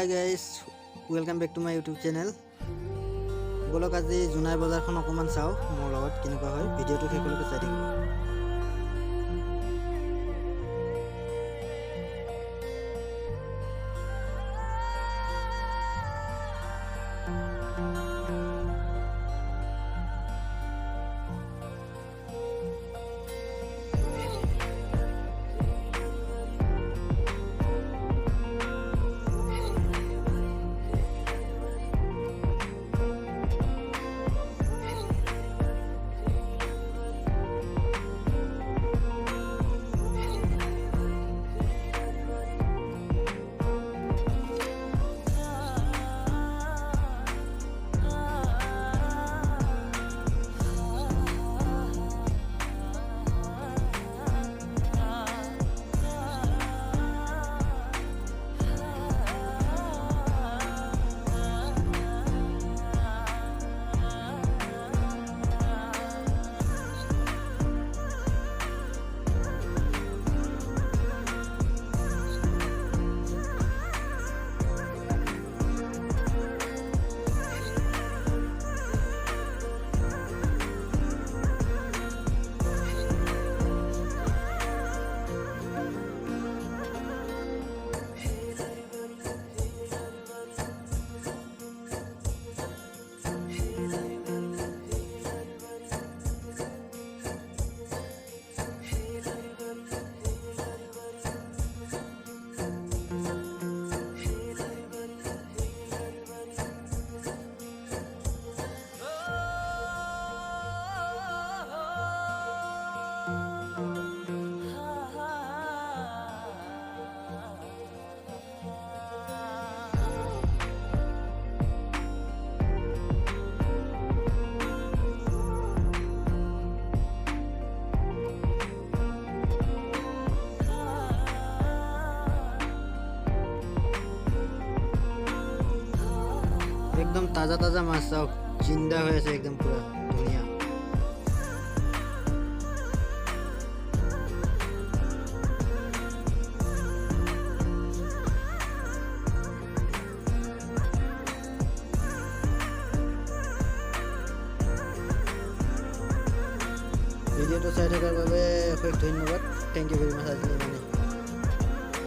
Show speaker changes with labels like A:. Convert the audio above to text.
A: High guys, welcome back to my YouTube channel. বলক আজি জোনাই বজাৰখন অকণমান চাওঁ, মোৰ লগত কেনেকুৱা হয়। ভিডিঅ'টো শেষলৈকে চাই থাকিব। একদম তাজা তাজা মাছ চাওক, জিন্দা হৈ আছে, একদম পুৰা ধুনীয়া। ভিডিঅ'টো চাই থকাৰ বাবে অশেষ ধন্যবাদ। থেংক ইউ ভেৰি মাছ। আজিলৈ মানে